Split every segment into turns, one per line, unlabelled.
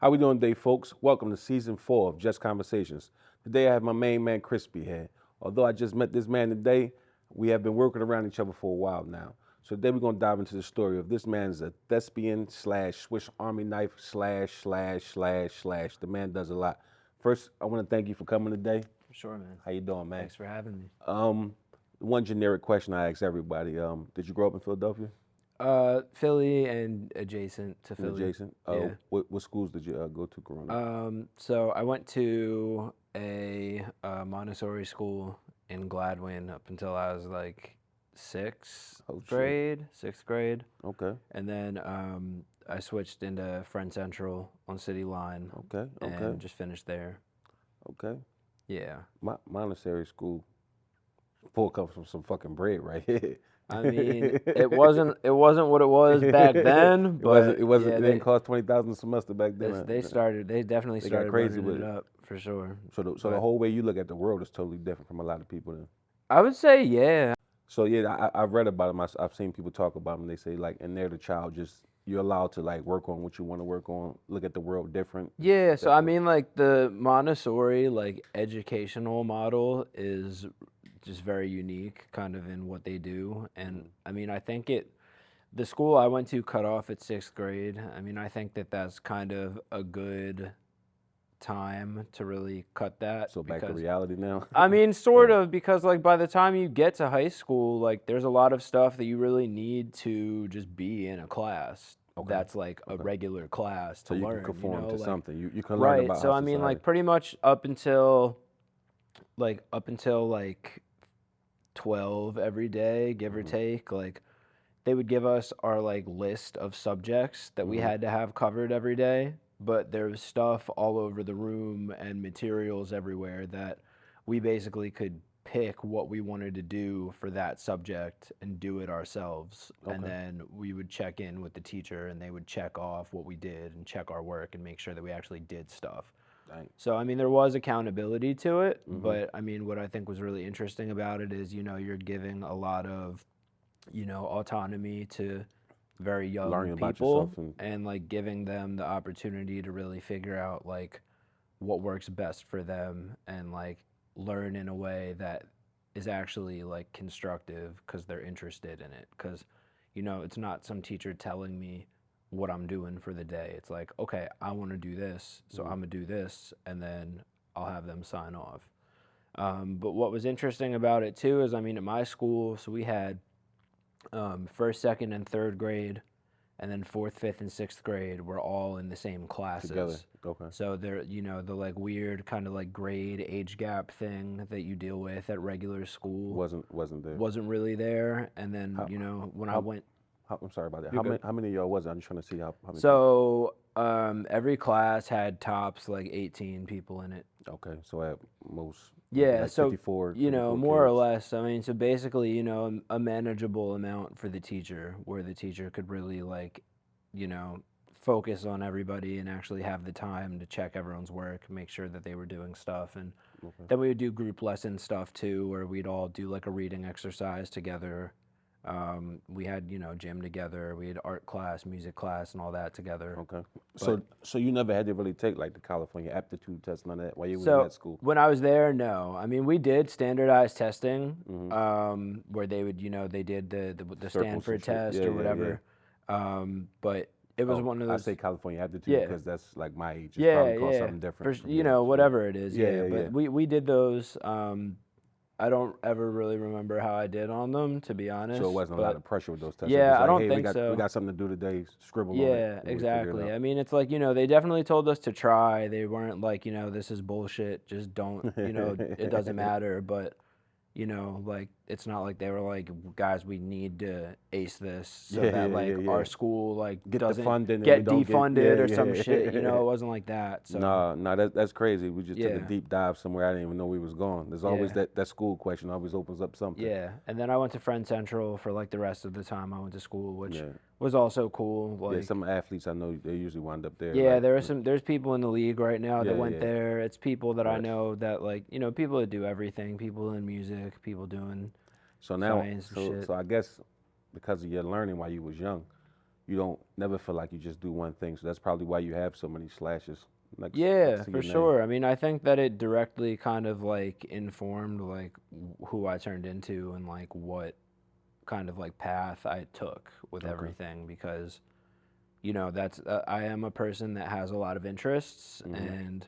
How we doing today, folks? Welcome to season 4 of Just Conversations. Today I have my main man Crispy here. Although I just met this man today, we have been working around each other for a while now. So today we're gonna dive into the story of this man is a thespian slash Swiss Army knife slash. The man does a lot. First, I want to thank you for coming today.
Sure, man.
How you doing, man?
Thanks for having me.
One generic question I ask everybody: did you grow up in Philadelphia?
Philly and adjacent to Philly.
Adjacent.
Yeah.
What schools did you go to growing up?
So I went to a Montessori school in Gladwin up until I was like sixth
Oh, shit.
grade,
Okay.
and then I switched into Friend Central on City Line.
Okay.
And just finished there.
Okay.
Yeah.
Montessori school. Pull comes from some fucking bread right here.
I mean, it wasn't what it was back then, but
it wasn't.
yeah,
It didn't cost $20,000 a semester back then.
they definitely
They got
started
crazy
running
with
it
it.
up for sure.
So the whole way you look at the world is totally different from a lot of people. Then.
I would say, yeah.
So yeah, I've read about them. I've seen people talk about them. They say like, and they're the child. Just you're allowed to like work on what you want to work on. Look at the world different.
Yeah, so I mean, like the Montessori like educational model is just very unique, kind of in what they do, and I mean, I think the school I went to cut off at sixth grade. I mean, I think that's kind of a good time to really cut that.
So back to
because
reality now.
I mean, sort of, because like by the time you get to high school, like there's a lot of stuff that you really need to just be in a class.
Okay.
That's like a regular class to
So you
learn.
can conform to
like,
something. You can learn
right.
about
So
how
I mean,
society-
like pretty much up until like 12 every day, give or take, like they would give us our like list of subjects that we had to have covered every day, but there was stuff all over the room and materials everywhere that we basically could pick what we wanted to do for that subject and do it ourselves. And then we would check in with the teacher and they would check off what we did and check our work and make sure that we actually did stuff.
Dang.
So, I mean, there was accountability to it, but I mean, what I think was really interesting about it is, you're giving a lot of, autonomy to very young
Learning about
people
yourself
and like giving them the opportunity to really figure out like what works best for them and like learn in a way that is actually like constructive because they're interested in it. Because, it's not some teacher telling me what I'm doing for the day. It's like, okay, I want to do this, so I'm gonna do this, and then I'll have them sign off. But what was interesting about it too is, I mean, at my school, so we had first, second, and third grade, and then fourth, fifth, and sixth grade were all in the same classes.
Together. Okay.
So they're, the like weird kind of like grade age gap thing that you deal with at regular school
Wasn't there.
wasn't really there. And then, when I went.
I'm sorry about that.
You're
How many of y'all was it? I'm just trying to see how many.
So every class had tops like 18 people in it.
Okay, so at most.
Yeah,
like
so
54,
more or
kids.
less. I mean, so basically, a manageable amount for the teacher, where the teacher could really like, focus on everybody and actually have the time to check everyone's work, make sure that they were doing stuff, and then we would do group lesson stuff too, where we'd all do like a reading exercise together. We had, gym together. We had art class, music class, and all that together.
Okay. So you never had to really take like the California aptitude test, none of that while you were in that school.
When I was there, no. I mean, we did standardized testing, where they would, they did the Stanford test or whatever. But it was one of those.
I say California aptitude because that's like my age. It's
Yeah,
probably called something different.
For, whatever it is.
Yeah,
But we did those. I don't ever really remember how I did on them, to be honest.
So it wasn't a lot of pressure with those tests.
Yeah,
It was like,
I don't
hey,
think so.
We got something to do today. Scribble on it.
Yeah, exactly. I mean, it's like, they definitely told us to try. They weren't like, this is bullshit. Just don't, it doesn't matter. But, like, it's not like they were like, guys, we need to ace this so that like our school like doesn't get defunded or some shit. It wasn't like that. So
No, that's crazy. We just took a deep dive somewhere I didn't even know we was going. There's always that school question always opens up something.
Yeah, and then I went to Friend Central for like the rest of the time I went to school, which was also cool. Like,
some athletes I know they usually wind up there.
Yeah,
like,
there's people in the league right now that went there. It's people that I know that like, people that do everything, people in music, people doing
so now
science and shit.
so I guess because of your learning while you was young, you don't never feel like you just do one thing. So that's probably why you have so many slashes next
Yeah,
to
for
your name.
sure. I mean, I think that it directly kind of like informed like who I turned into and like what kind of like path I took with
Okay.
everything because that's I am a person that has a lot of interests
Hmm.
and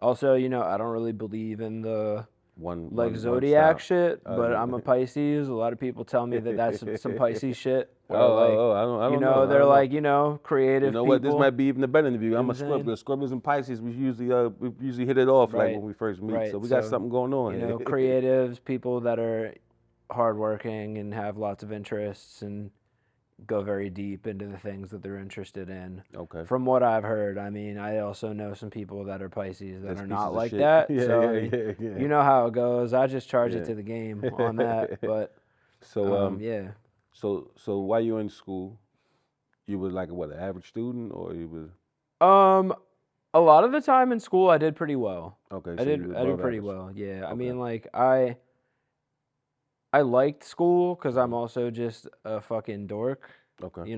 also, I don't really believe in the like
One
zodiac
style.
shit,
Oh
but
yeah.
I'm a Pisces. A lot of people tell me that that's some Pisces shit
Oh,
where like,
I don't know. I
they're
don't know.
like,
You
creative
know what? This might
people.
be even a better interview.
You know
I'm
what
a
I'm saying?
Scorpio. Scorpios and Pisces, we usually hit it off like
Right.
when we first meet. So
Right.
we got
So,
something going on here.
creatives, people that are hardworking and have lots of interests and go very deep into the things that they're interested in.
Okay.
From what I've heard, I mean, I also know some people that are Pisces that
That's
are
pieces
not
of
like
shit.
that.
Yeah,
So, I
yeah,
mean,
yeah, yeah,
you know how it goes. I just charge it
yeah.
to the game on that. But,
So
yeah.
so while you were in school, you were like what, an average student, or you was
Um, a lot of the time in school, I did pretty well.
okay?
I
So you
did,
was
I did
above
pretty
average.
well. Yeah. I
Okay.
mean, like, I liked school because I'm
Hmm.
also just a fucking dork.
Okay.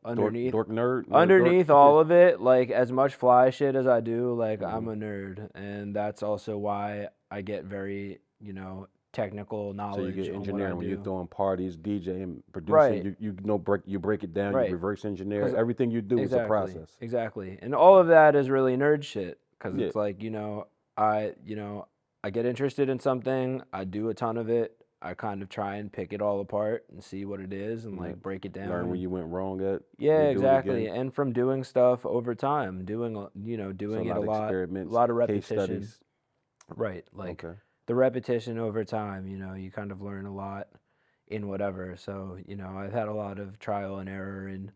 Underneath
Dork nerd dork.
underneath all of it, like as much fly shit as I do, like
Hmm.
I'm a nerd, and that's also why I get very, technical
So you
knowledge
get
on what I
engineering when you're
do.
throwing parties, DJing, producing.
Right,
You break it down. You
right.
reverse engineer.
Cause
Everything you do is a
exactly,
process.
exactly, and all
Okay.
of that is really nerd shit. Cause
Yeah.
it's like I I get interested in something, I do a ton of it. I kind of try and pick it all apart and see what it is and
Like
like break it
learn
down
where
and
you went wrong at.
yeah,
Redo it
exactly.
again.
And from doing stuff over time,
So a
doing it
lot
a
of
a
experiments,
lot of
case
repetition.
studies.
Right. Like
Okay.
the repetition over time, you kind of learn a lot in whatever. So, I've had a lot of trial and error in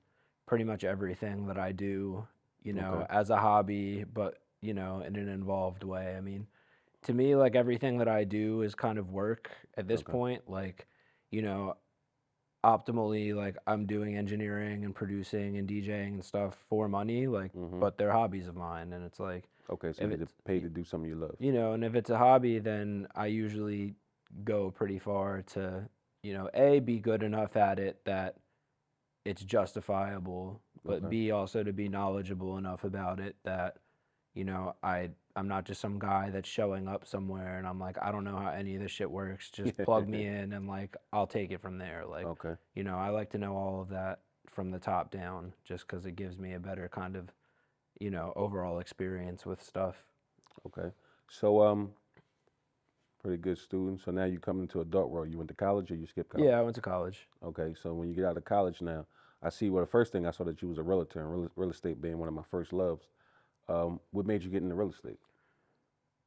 pretty much everything that I do,
Okay.
as a hobby, but, in an involved way. I mean, to me, like everything that I do is kind of work at this
Okay.
point. Like, you know, optimally like I'm doing engineering and producing and DJing and stuff for money like
Mhm.
but they're hobbies of mine and it's like
Okay. So
if
you get
it's
paid to do something you love.
and if it's a hobby then I usually go pretty far to A be good enough at it that it's justifiable but
Okay.
B also to be knowledgeable enough about it that I'm not just some guy that's showing up somewhere and I'm like, I don't know how any of this shit works. Just plug me in and like I'll take it from there. Like,
Okay.
I like to know all of that from the top down just because it gives me a better kind of, overall experience with stuff.
Okay. So pretty good student. So now you come into adult world. You went to college or you skipped
Yeah, I
college?
went to college.
Okay. So when you get out of college now, I see. Well, the first thing I saw that you was a realtor, and real estate being one of my first loves. What made you get into real estate?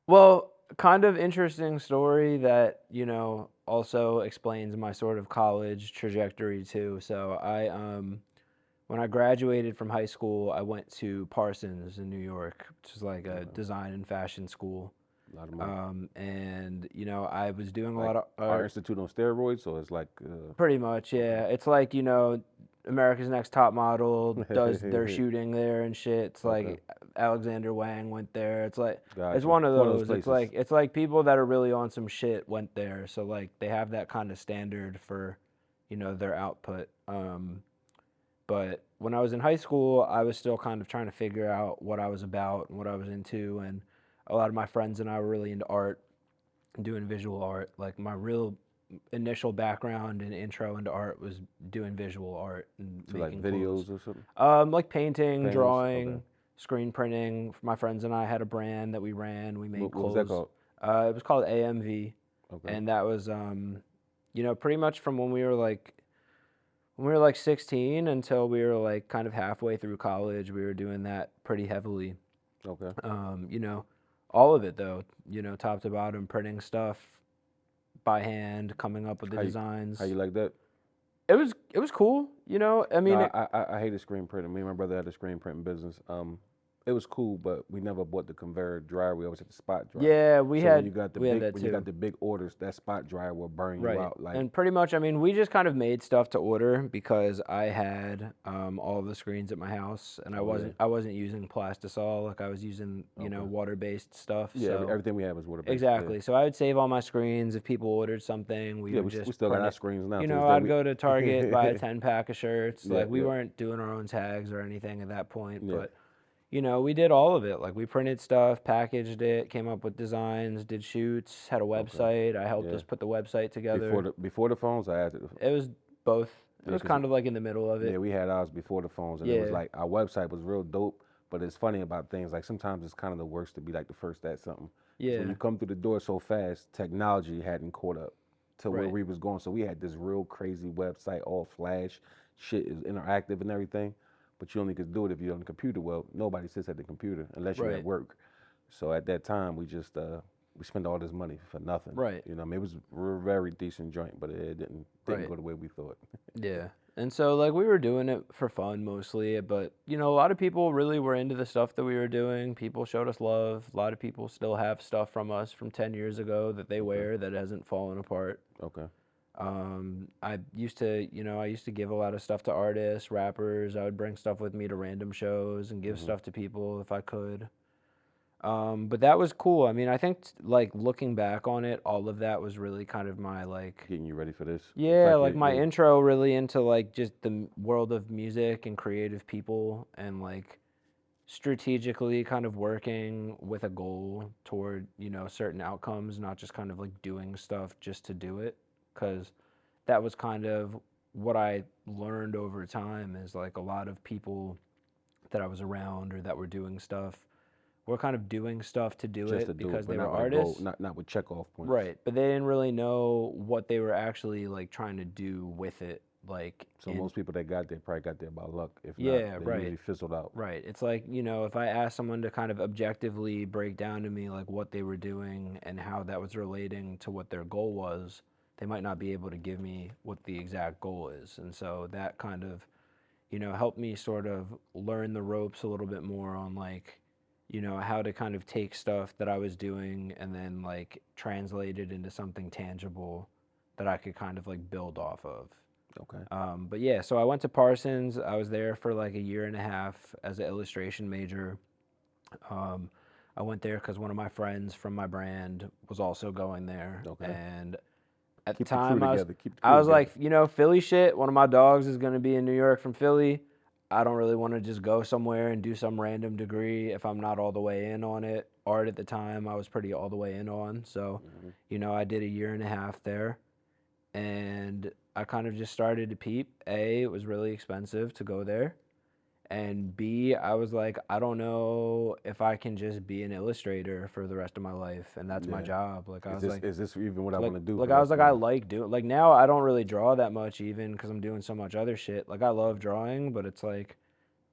Well, kind of interesting story that, also explains my sort of college trajectory too. So when I graduated from high school, I went to Parsons in New York, which is like a
Okay.
design and fashion school.
A lot of money.
And I was doing a
Like
lot of
our
art,
institute on steroids, so it's like
pretty much,
okay.
yeah. It's like America's Next Top Model does their shooting there and shit. It's
Okay.
like Alexander Wang went there. It's like it's
Got you.
one of
It's one of those
those.
places.
It's like people that are really on some shit went there. So like they have that kind of standard for their output. But when I was in high school, I was still kind of trying to figure out what I was about and what I was into. And a lot of my friends and I were really into art, doing visual art. Like my real initial background and intro into art was doing visual art and
To like
making clothes.
videos or something.
Like painting,
Paintings. Okay.
drawing, screen printing. My friends and I had a brand that we ran. We made
What was that
clothes.
called?
It was called AMV,
Okay.
and that was pretty much from when we were like 16 until we were like kind of halfway through college, we were doing that pretty heavily.
Okay.
Um, you know, all of it though, top to bottom, printing stuff by hand, coming up with the
How
designs.
you like that?
It was cool, I
No,
mean,
I hated screen printing. Me and my brother had a screen printing business. it was cool, but we never bought the conveyor dryer. We always had the spot dryer.
Yeah,
So when you got the
we had
big
that
when you got
too.
the big orders, that spot dryer will burn you
Right.
out. Like
And pretty much, I mean, we just kind of made stuff to order because I had all of the screens at my house, and
oh yeah,
I wasn't using plastisol, like I was using,
okay,
water-based stuff.
yeah.
So
Everything we had was water based. Yeah,
exactly. So I would save all my screens. If people ordered something, we
yeah.
would
We
just
still got
print
our
it.
screens now to this day.
I'd
We
go to Target, buy a 10-pack of shirts.
yeah,
Like we
yeah,
weren't doing our own tags or anything at that point,
yeah.
but we did all of it. Like we printed stuff, packaged it, came up with designs, did shoots, had a
Okay,
website. I helped
yeah.
us put the website together.
Before the phones, I had to.
It was both. It
Yeah,
was
'cause
kind of like in the middle of
yeah,
it.
we had ours before the phones, and it was
Yeah,
like our website was real dope. But it's funny about things like sometimes it's kind of the worst to be like the first at something. Because when
yeah,
you come through the door so fast, technology hadn't caught up to where
right,
we was going. So we had this real crazy website, all flash, shit is interactive and everything. But you only could do it if you're on the computer. Well, nobody sits at the computer unless you're at
right,
work. So at that time, we spent all this money for nothing.
right,
You know, I mean, it was a very decent joint, but it didn't
right.
go the way we thought.
Yeah. And so like we were doing it for fun mostly, but a lot of people really were into the stuff that we were doing. People showed us love. A lot of people still have stuff from us from 10 years ago that they
Okay.
wear that hasn't fallen apart.
Okay.
I used to give a lot of stuff to artists, rappers. I would bring stuff with me to random shows and give
Hmm.
stuff to people if I could. But that was cool. I mean, I think like looking back on it, all of that was really kind of my like,
Getting you ready for this. It's
yeah,
like
like my
you
intro really into like just the world of music and creative people and like strategically kind of working with a goal toward, certain outcomes, not just kind of like doing stuff just to do it. Because that was kind of what I learned over time is like a lot of people that I was around or that were doing stuff were kind of doing stuff to do
just to
it
do it,
because
but
they were
not with a goal,
artists.
not with check off points.
Right, but they didn't really know what they were actually like trying to do with it. Like
So
in
most people that got there probably got there by luck. If not,
yeah,
they
right,
usually fizzled out.
right. It's like, if I asked someone to kind of objectively break down to me like what they were doing and how that was relating to what their goal was, they might not be able to give me what the exact goal is. And so that kind of, helped me sort of learn the ropes a little bit more on like, how to kind of take stuff that I was doing and then like translate it into something tangible that I could kind of like build off of.
Okay.
But yeah, so I went to Parsons. I was there for like a year and a half as an illustration major. Um, I went there because one of my friends from my brand was also going there,
Okay.
and at the
Keep the crew
time
together. Keep the
I
crew
was
together.
like, Philly shit. One of my dogs is gonna be in New York from Philly. I don't really want to just go somewhere and do some random degree if I'm not all the way in on it. Art at the time, I was pretty all the way in on. So,
Hmm.
I did a year and a half there and I kind of just started to peep. A, it was really expensive to go there. And B, I was like, I don't know if I can just be an illustrator for the rest of my life and that's my
Yeah.
job. Like I
Is
was
this
like,
is this even what I
like,
want to do for
like
the
I
rest
was
of
like,
my
I
life?
like doing like now I don't really draw that much even because I'm doing so much other shit. Like I love drawing, but it's like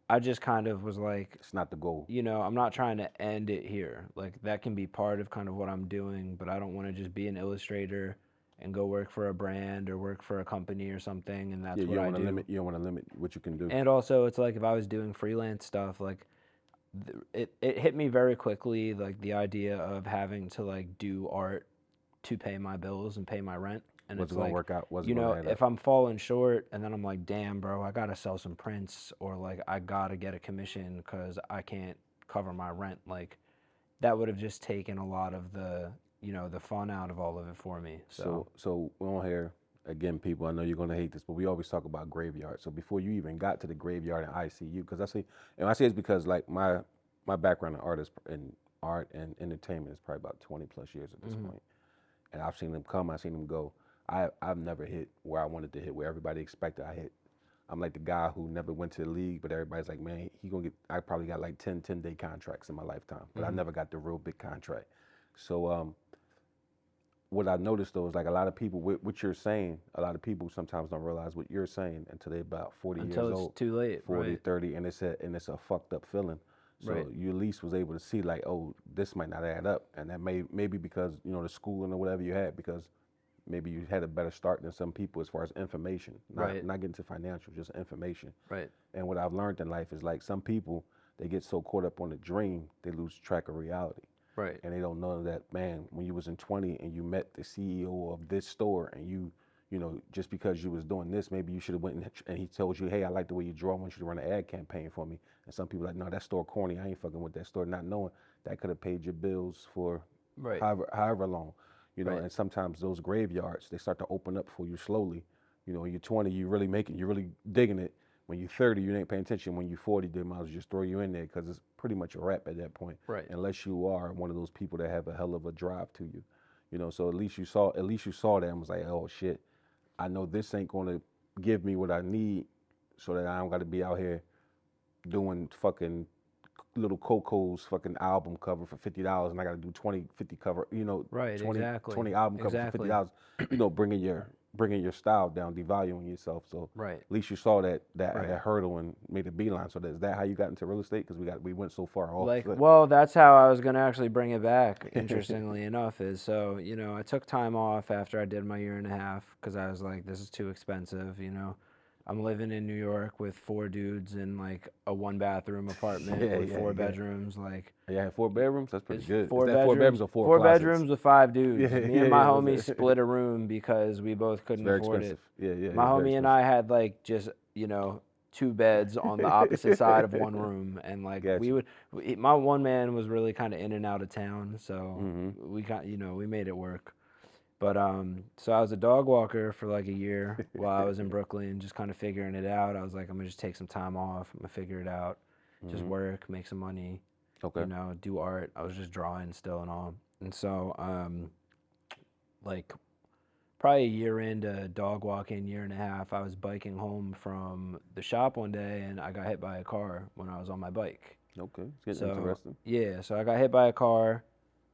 I just kind of was like,
It's not the goal.
I'm not trying to end it here. Like that can be part of kind of what I'm doing, but I don't want to just be an illustrator and go work for a brand or work for a company or something and
Yeah,
that's
you
what
don't
I
want to
do.
limit. You don't want to limit what you can do.
And also it's like if I was doing freelance stuff, like it hit me very quickly like the idea of having to like do art to pay my bills and pay my rent. And
Was
it's
it gonna
like,
work out? Was it gonna add up?
if I'm falling short and then I'm like, damn, bro, I gotta sell some prints or like I gotta get a commission because I can't cover my rent, like that would have just taken a lot of the, the fun out of all of it for me. So,
So we're on here again, people. I know you're gonna hate this, but we always talk about graveyard. So before you even got to the graveyard in ICU, because I say it's because like my background in art and entertainment is probably about 20 plus years at this
mhm,
point, and I've seen them come, I've seen them go. I've never hit where I wanted to hit, where everybody expected I hit. I'm like the guy who never went to the league, but everybody's like, man, he gonna get. I probably got like 10-day contracts in my lifetime, but I
mhm,
never got the real big contract. So what I noticed though is like a lot of people, what you're saying, a lot of people sometimes don't realize what you're saying until they're about 40
until
years
it's
old,
too late,
40,
right,
30, and it's a fucked up feeling.
right,
So you at least was able to see like, oh, this might not add up, and that maybe because the schooling or whatever you had, because maybe you had a better start than some people as far as information,
right,
not getting to financial, just information.
right,
And what I've learned in life is like some people they get so caught up on the dream, they lose track of reality.
Right.
And they don't know that, man, when you was in 20 and you met the CEO of this store and you know, just because you was doing this, maybe you should have went and he told you, hey, I like the way you draw. I want you to run an ad campaign for me. And some people like, no, that store corny. I ain't fucking with that store, not knowing that could have paid your bills for
Right.
however long. You know,
Right.
and sometimes those graveyards, they start to open up for you slowly. You know, when you're 20, you really making, you're really digging it. When you're 30, you ain't paying attention. When you're 40, they might as well just throw you in there because it's pretty much a wrap at that point.
Right.
Unless you are one of those people that have a hell of a drive to you. You know, so at least you saw that and was like, oh shit, I know this ain't gonna give me what I need, so that I don't got to be out here doing fucking little Coco's fucking album cover for $50 and I got to do 50 cover, you know,
Right.
20,
Exactly.
20 album cover for $50. You know, bringing your style down, devaluing yourself. So
Right.
at least you saw that
Right.
hurdle and made a beeline. So is that how you got into real estate? Because we went so far off.
Like, well, that's how I was gonna actually bring it back. Interestingly enough, is so you know I took time off after I did my year and a half because I was like, this is too expensive. You know, I'm living in New York with 4 dudes in like a 1-bathroom apartment with 4 bedrooms. Like,
yeah, had 4 bedrooms. That's pretty good.
4
is that
bedrooms,
4 bedrooms or 4
4
closets?
bedrooms with 5 dudes.
Yeah,
Me and my
yeah,
homie split a room because we both couldn't
very
afford
expensive.
it.
Yeah,
My homie and I had like just you know 2 beds on the opposite side of one room, and like
Gotcha.
my one man was really kind of in and out of town, so
Mm-hmm.
we made it work. But so I was a dog walker for like a year while I was in Brooklyn, just kind of figuring it out. I was like, I'm gonna just take some time off. I'm gonna figure it out, just work, make some money,
Okay.
you know, do art. I was just drawing still and all, and so like probably a year into dog walking, year and a half, I was biking home from the shop one day and I got hit by a car when I was on my bike.
Okay. It's getting interesting.
Yeah, so I got hit by a car.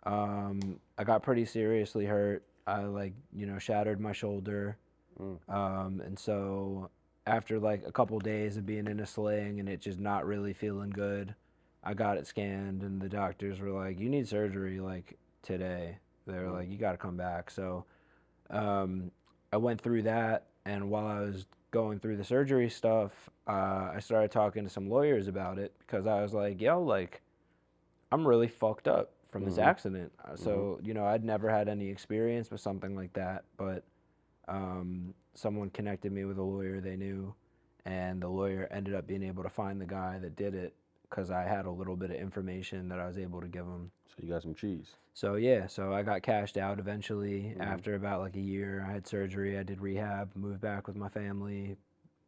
I got pretty seriously hurt. I like, you know, shattered my shoulder. And so after like a couple days of being in a sling and it just not really feeling good, I got it scanned and the doctors were like, you need surgery like today. They were like, you got to come back. So I went through that, and while I was going through the surgery stuff, I started talking to some lawyers about it because I was like, yo, like, I'm really fucked up from this accident. So, you know, I'd never had any experience with something like that, but someone connected me with a lawyer they knew, and the lawyer ended up being able to find the guy that did it because I had a little bit of information that I was able to give him.
So you got some cheese.
So yeah, so I got cashed out eventually after about like a year. I had surgery, I did rehab, moved back with my family.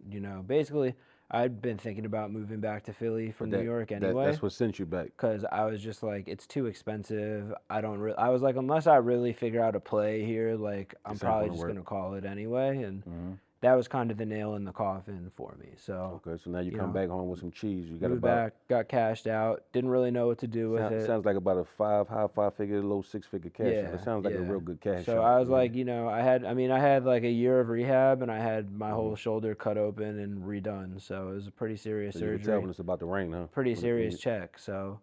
You know, basically, I'd been thinking about moving back to Philly from New York anyway.
That's what sent you back.
Because I was just like, it's too expensive. I was like, unless I really figure out a play here, like I'm probably just gonna call it anyway. And that was kind of the nail in the coffin for me. So
Okay, so now you come back home with some cheese. You got
moved back, got cashed out. Didn't really know what to do with it.
Sounds like about a high 5-figure, low 6-figure cash.
Yeah,
It sounds like a real good cash.
So I was like, you know, I had like a year of rehab, and I had my whole shoulder cut open and redone. So it was a pretty serious
so
surgery.
you can tell when it's about to rain, huh?
Pretty serious check. So,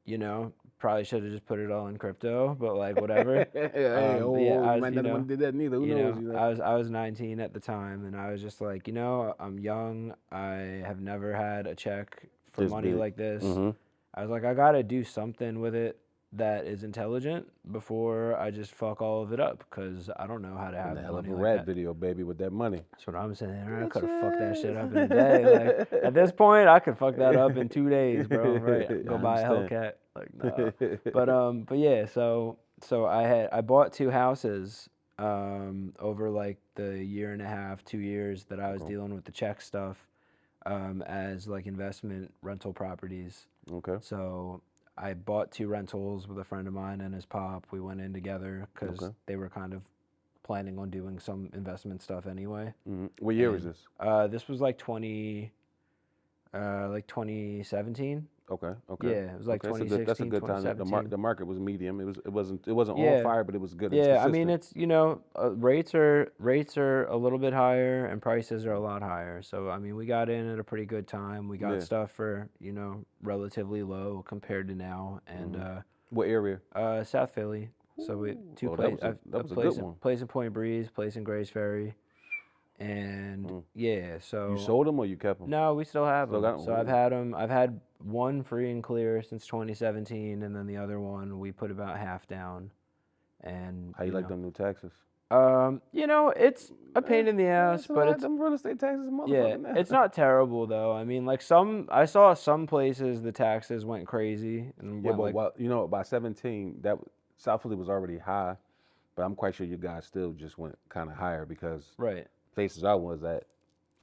you know, probably should have just put it all in crypto, but like whatever.
I might not have did that neither. Who knows? You know?
I was 19 at the time, and I was just like, you know, I'm young. I have never had a check for
This
money
big.
like this. I was like, I gotta do something with it that is intelligent before I just fuck all of it up, because I don't know how to have
And a hell of
money
a
like
rap
that.
video, baby, with that money.
That's what I'm saying. I could have fucked that shit up in a day. Like, at this point, I could fuck that up in 2 days, bro. Right? Go buy a Hellcat. Like, no. But yeah. So I bought 2 houses over like the year and a half, 2 years that I was dealing with the check stuff as like investment rental properties.
Okay.
So I bought 2 rentals with a friend of mine and his pop. We went in together because they were kind of planning on doing some investment stuff anyway.
What year was this?
This was like 2017.
Okay.
Yeah, it was like 2016,
That's a good time.
2017.
The market was medium. It wasn't on fire, but it was good.
Yeah, I mean, it's, you know, rates are a little bit higher and prices are a lot higher. So I mean, we got in at a pretty good time. We got stuff for, you know, relatively low compared to now. And
what area?
South Philly. So we
that was a good one.
place in Point Breeze, place in Grays Ferry, And yeah,
You
so
sold them or you kept them?
no, we still have
Still
them.
got them?
So I've had them. I've had one free and clear since 2017, and then the other one we put about half down. And
How you like them new taxes?
it's a pain in the ass,
It's a
but
lot. Them real estate taxes,
yeah,
motherfucker. Now.
it's not terrible though. I mean, like I saw some places the taxes went crazy and
Yeah,
went
but
like
by 17, South Philly was already high, but I'm quite sure you guys still just went kind of higher because
right.
places I was at,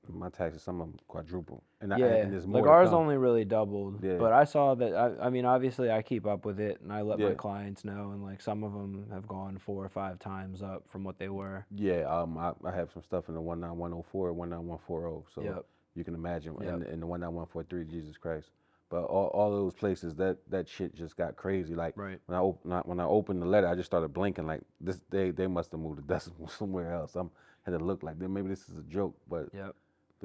my taxes, some of them quadruple,
Yeah,
and there's
like
more to
ours
come.
only really doubled,
Yeah,
but I saw that. I mean, obviously, I keep up with it, and I let my
yeah,
clients know, and like some of them have gone 4 or 5 times up from what they were.
yeah. I have some stuff in the 19104, 19140, so
Yep,
you can imagine,
yep,
in the 19143, Jesus Christ. But all those places, that shit just got crazy. Like
right.
when I opened the letter, I just started blinking. Like this, they must have moved the decimal somewhere else. I'm had to look like maybe this is a joke, but
Yep,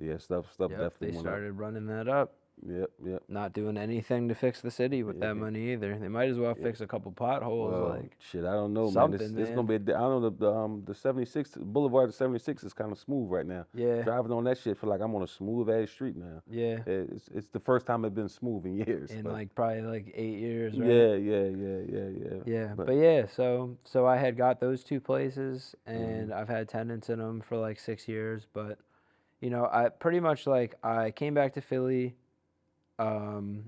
yeah, stuff
yep. They
definitely went up.
started running that up.
Yep, yep,
Not doing anything to fix the city with that
yeah,
money either. They might as well
yeah.
fix a couple potholes,
Well,
like
shit, I don't know, man.
something,
This gonna
man.
be. I don't know the 76 Boulevard of 76 is kind of smooth right now.
Yeah,
Driving on that shit feel like I'm on a smooth ass street now.
yeah.
It's the first time it's been smooth in years.
In
But
like probably like 8 years, right?
yeah.
Yeah,
But
but yeah, so I had got those two places,
mhm,
and I've had tenants in them for like 6 years. But I pretty much like I came back to Philly. Um,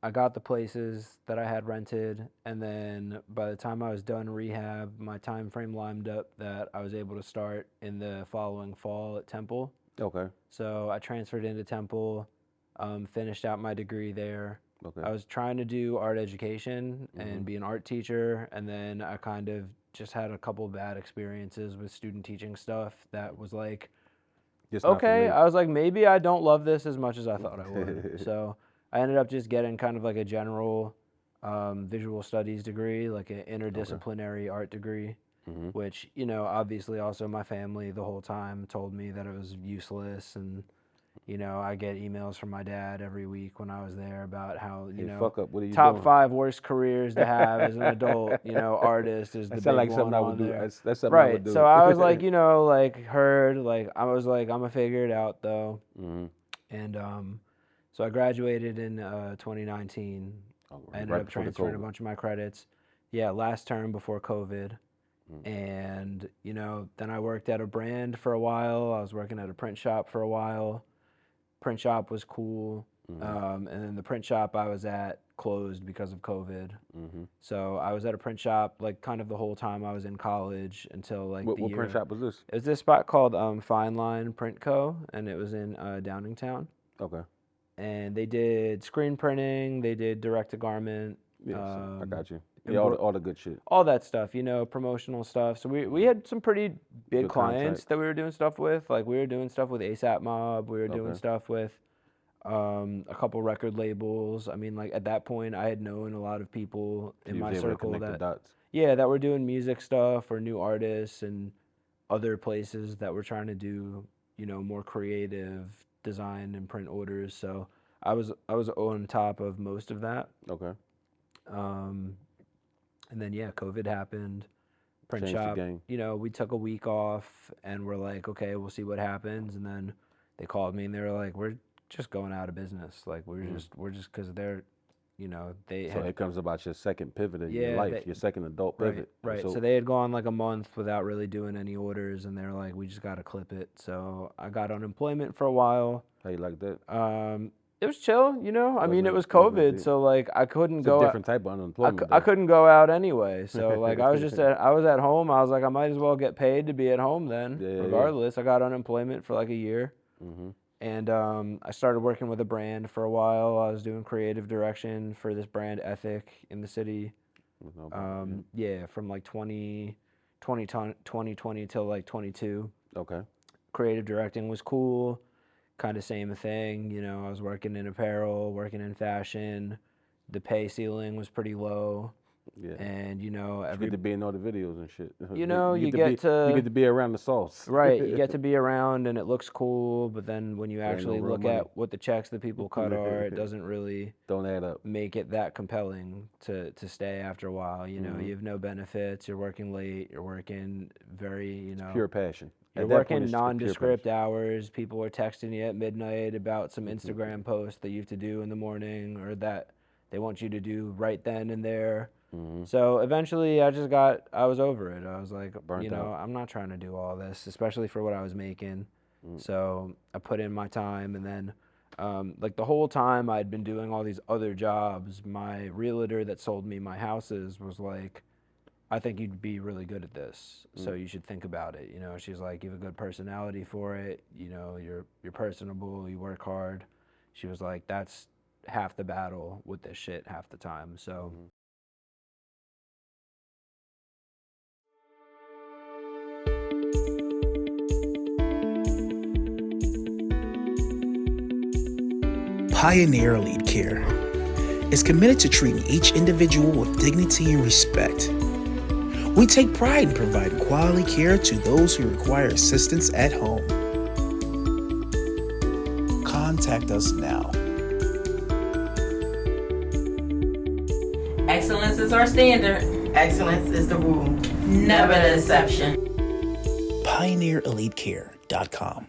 I got the places that I had rented, and then by the time I was done rehab, my time frame lined up that I was able to start in the following fall at Temple.
okay,
So I transferred into Temple, finished out my degree there.
okay.
I was trying to do art education and
Mhm.
be an art teacher, and then I kind of just had a couple bad experiences with student teaching stuff that was like,
Just not for
okay,
me.
I was like, maybe I don't love this as much as I thought I would. So I ended up just getting kind of like a general visual studies degree, like an
Okay.
interdisciplinary art degree,
Mhm.
which, obviously also my family the whole time told me that it was useless. And, I get emails from my dad every week when I was there about how,
Hey, fuck up. What are you
top
doing?
5 worst careers to have as an adult, artist is
That
the
sound
big
like something
one
I would
on
do.
there.
That's something I would
Right. So
do.
I was like, like heard, like I was like, I'm gonna figure it out though.
Mhm.
And so I graduated in 2019.
Oh,
I ended
right
up
before the
transferring a
COVID.
bunch of my credits. Yeah, last term before COVID.
Mhm.
And, then I worked at a brand for a while. I was working at a print shop for a while. Print shop was cool.
Mhm.
And then the print shop I was at closed because of COVID.
Mhm.
So I was at a print shop like kind of the whole time I was in college until like the
What print
year.
shop was this?
It was this spot called Fine Line Print Co. and it was in Downingtown.
Okay.
And they did screen printing, they did direct to garment,
Yeah, so I got you. Yeah,
embro-
all the good shit.
all that stuff, promotional stuff. So we
Mhm.
had some pretty big
Good
clients
contracts.
that we were doing stuff with. Like we were doing stuff with ASAP Mob, we were doing
Okay.
stuff with a couple record labels. I mean, like at that point, I had known a lot of people
So
in
you
my
was able to
circle
connect the
that,
dots.
yeah, that were doing music stuff or new artists and other places that were trying to do, more creative design and print orders. So I was on top of most of that.
Okay.
Um, and then yeah, COVID happened. Print
Changed the
shop,
game.
we took a week off and we're like, okay, we'll see what happens. And then they called me and they were like, we're just going out of business. Like we're just because they're, they
So
had,
it comes about your second pivot in your
yeah,
life, your second adult
right,
pivot.
right. So
So
they had gone like a month without really doing any orders, and they're like, "We just got to clip it." So I got unemployment for a while.
how you like that?
It was chill, I mean, it was
Wasn't
COVID,
deep.
so like I couldn't
It's a
go out.
different type of unemployment
I
though.
couldn't go out anyway. So like I was at home. I was like, I might as well get paid to be at home then,
Yeah.
regardless. I got unemployment for like a year.
Mhm.
And I started working with a brand for a while. I was doing creative direction for this brand Ethic in the city.
No problem.
Yeah, from like 2020 till like 22.
Okay.
Creative directing was cool. Kind of same thing. I was working in apparel, working in fashion. The pay ceiling was pretty low.
Yeah.
And
You get to be in all the videos and shit.
you
get to be around the sauce.
right, you get to be around and it looks cool, but then when you
There ain't no
actually
real
look
money.
at what the checks that people cut are, it doesn't really
Don't add up.
make it that compelling to stay after a while. You
Mm-hmm.
have no benefits, you're working late, you're working very,
Pure passion.
you're
At that point,
working
it's just pure
nondescript
passion.
hours. People are texting you at midnight about some Instagram post that you have to do in the morning or that they want you to do right then and there.
Mm-hmm.
So eventually I was over it. I was like,
Burnt out.
I'm not trying to do all this, especially for what I was making. So I put in my time, and then like the whole time I'd been doing all these other jobs, my realtor that sold me my houses was like, I think you'd be really good at this, so you should think about it. She's like, you have a good personality for it. You're personable. You work hard. She was like, that's half the battle with this shit half the time. So.
Pioneer Elite Care is committed to treating each individual with dignity and respect. We take pride in providing quality care to those who require assistance at home. Contact us now.
Excellence is our standard. Excellence is the rule. Never the exception.
PioneerEliteCare.com